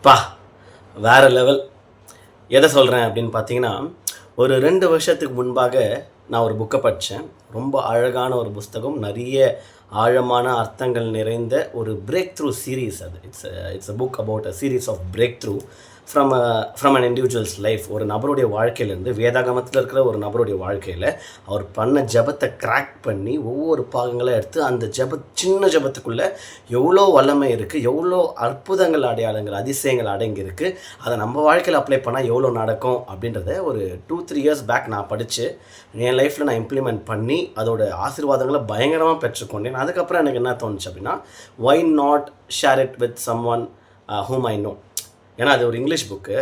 பா வேறு லெவல். எதை சொல்கிறேன் அப்படின்னு பார்த்தீங்கன்னா, ஒரு 2 வருஷத்துக்கு முன்பாக நான் ஒரு புக்கை படித்தேன். ரொம்ப அழகான ஒரு புஸ்தகம். நிறைய ஆழமான அர்த்தங்கள் நிறைந்த ஒரு பிரேக் த்ரூ சீரீஸ் அது. It's a book about a series of breakthrough from an individual's life. ஒரு நபருடைய வாழ்க்கையிலேருந்து, வேதாகமத்தில் இருக்கிற ஒரு நபருடைய வாழ்க்கையில் அவர் பண்ண ஜபத்தை கிராக் பண்ணி ஒவ்வொரு பாகங்களாக எடுத்து அந்த சின்ன ஜபத்துக்குள்ளே எவ்வளோ வல்லமை இருக்குது, எவ்வளோ அற்புதங்கள், அடையாளங்கள், அதிசயங்கள் அடங்கியிருக்கு, அதை நம்ம வாழ்க்கையில் அப்ளை பண்ணால் எவ்வளோ நடக்கும் அப்படின்றத ஒரு 2-3 இயர்ஸ் பேக் நான் படித்து என் லைஃப்பில் நான் இம்ப்ளிமெண்ட் பண்ணி அதோட ஆசீர்வாதங்களை பயங்கரமாக பெற்றுக்கொண்டேன். அதுக்கப்புறம் எனக்கு என்ன தோணுச்சு அப்படின்னா, why not share it with someone whom I know. ஏன்னா அது ஒரு இங்கிலீஷ் புக்கு.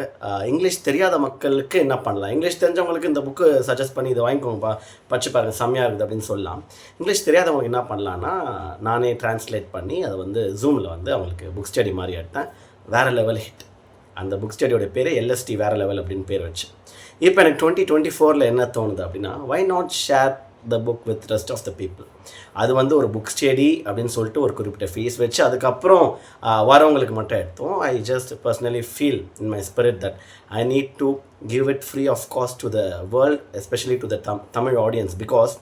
இங்கிலீஷ் தெரியாத மக்களுக்கு என்ன பண்ணலாம், இங்கிலீஷ் தெரிஞ்சவங்களுக்கு இந்த புக்கு சஜஸ்ட் பண்ணி இதை வாங்கிக்கோங்கப்பா, படிச்சு பாருங்கள், செம்மையாக இருக்குது அப்படின்னு சொல்லலாம். இங்கிலீஷ் தெரியாதவங்களுக்கு என்ன பண்ணலான்னா, நானே டிரான்ஸ்லேட் பண்ணி அதை வந்து ஜூமில் வந்து அவங்களுக்கு புக் ஸ்டடி மாதிரி எடுத்தேன். வேறு லெவல் ஹிட். அந்த புக் ஸ்டடியோட பேர் LST வேறு லெவல் அப்படின்னு பேர் வச்சு. இப்போ எனக்கு 2024 என்ன தோணுது அப்படின்னா, why not share the book with rest of the people. அது வந்து ஒரு புக் ஸ்டடி அப்படின்னு சொல்லிட்டு ஒரு குறிப்பிட்ட ஃபீஸ் வச்சு அதுக்கப்புறம் வரவங்களுக்கு மட்டும் எடுத்தோம். I just personally feel in my spirit that I need to give it free of cost to the world, especially to the Tamil audience. Because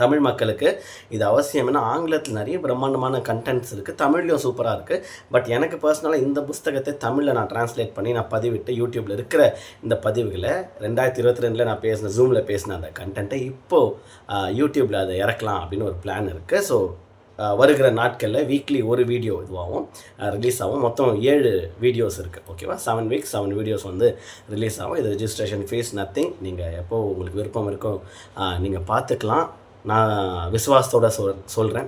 Tamil மக்களுக்கு இது அவசியம். ஏன்னா ஆங்கிலத்தில் நிறைய பிரம்மாண்டமான கண்டென்ட்ஸ் இருக்குது, தமிழ்லையும் சூப்பராக இருக்குது. பட் எனக்கு பர்சனலாக இந்த புஸ்தகத்தை தமிழில் நான் ட்ரான்ஸ்லேட் பண்ணி நான் பதிவிட்டு யூடியூப்பில் இருக்கிற இந்த பதிவுகளை 2022 நான் பேசின ஜூமில் பேசின அந்த கண்டென்ட்டை இப்போது யூடியூப்பில் அதை இறக்கலாம் அப்படின்னு ஒரு பிளான் இருக்குது. ஸோ வருகிற நாட்களில் வீக்லி ஒரு வீடியோ இதுவாகும் ரிலீஸ் ஆகும். மொத்தம் 7 வீடியோஸ் இருக்குது. ஓகேவா, 7 வீக்ஸ் 7 வீடியோஸ் வந்து ரிலீஸ் ஆகும். இது ரெஜிஸ்ட்ரேஷன் ஃபீஸ் நத்திங். நீங்கள் எப்போது உங்களுக்கு விருப்பம் இருக்கோ நீங்கள் பார்த்துக்கலாம். நான் விசுவாசத்தோடு சொல்கிறேன்,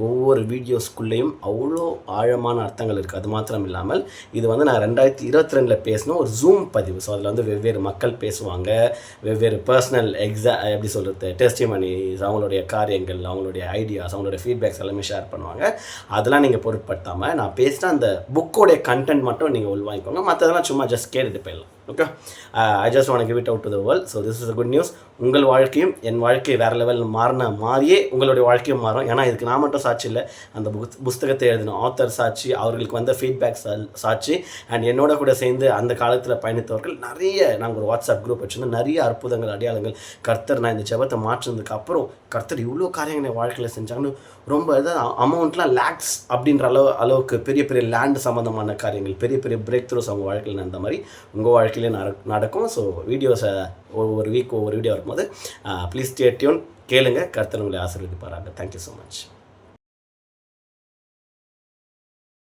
ஒவ்வொரு வீடியோஸ்குள்ளேயும் அவ்வளோ ஆழமான அர்த்தங்கள் இருக்குது. அது மாத்திரம் இல்லாமல் இது வந்து நான் 2022 பேசின ஒரு ஜூம் பதிவு. ஸோ அதில் வந்து வெவ்வேறு மக்கள் பேசுவாங்க, வெவ்வேறு பர்சனல் எப்படி சொல்கிறது, டெஸ்டிமனிஸ், அவங்களுடைய காரியங்கள், அவங்களுடைய ஐடியாஸ், அவங்களுடைய ஃபீட்பேக்ஸ் எல்லாமே ஷேர் பண்ணுவாங்க. அதெல்லாம் நீங்கள் பொருட்படுத்தாமல் நான் பேசின அந்த புக்கோடைய கண்டென்ட் மட்டும் நீங்கள் உள்வாங்கிக்கோங்க. மற்றதெல்லாம் சும்மா ஜஸ்ட் கேட்டுட்டு போயிடலாம். Okay, I just want give it out to the world. So this is a good news. உங்கள் வாழ்க்கையும் என் வாழ்க்கை வேறு லெவலில் மாதிரியே உங்களுடைய வாழ்க்கையும் மாறும். ஏன்னா இதுக்கு நான் மட்டும் சாட்சி இல்லை, அந்த புஸ்தகத்தை எழுதின ஆத்தர் சாட்சி, அவர்களுக்கு வந்த ஃபீட்பேக் சாட்சி, அண்ட் என்னோட கூட சேர்ந்து அந்த காலத்தில் பயணித்தவர்கள் நிறைய. நாங்கள் ஒரு வாட்ஸ்அப் குரூப் வச்சுருந்தோம். நிறைய அற்புதங்கள், அடையாளங்கள், கர்த்தர் நான் இந்த ஜெபத்தை மாற்றினதுக்கு அப்புறம் கர்த்தர் இவ்வளோ காரியங்கள் என் வாழ்க்கையில் செஞ்சாங்கன்னு ரொம்ப அமௌண்ட்லாம் லேக்ஸ் அப்படின்ற அளவுக்கு பெரிய பெரிய லேண்ட் சம்மந்தமான காரியங்கள், பெரிய பெரிய பிரேக் த்ரூஸ் அவங்க வாழ்க்கையில் நடந்த மாதிரி உங்கள் வாழ்க்கையிலே நடக்கும். ஸோ வீடியோஸை ஒவ்வொரு வீக் ஒவ்வொரு வீடியோ வரும்போது ப்ளீஸ் ஸ்டே டியூன், கேளுங்க. கர்த்தர் உங்களை ஆசீர்வதிப்பாராங்க. Thank you so much.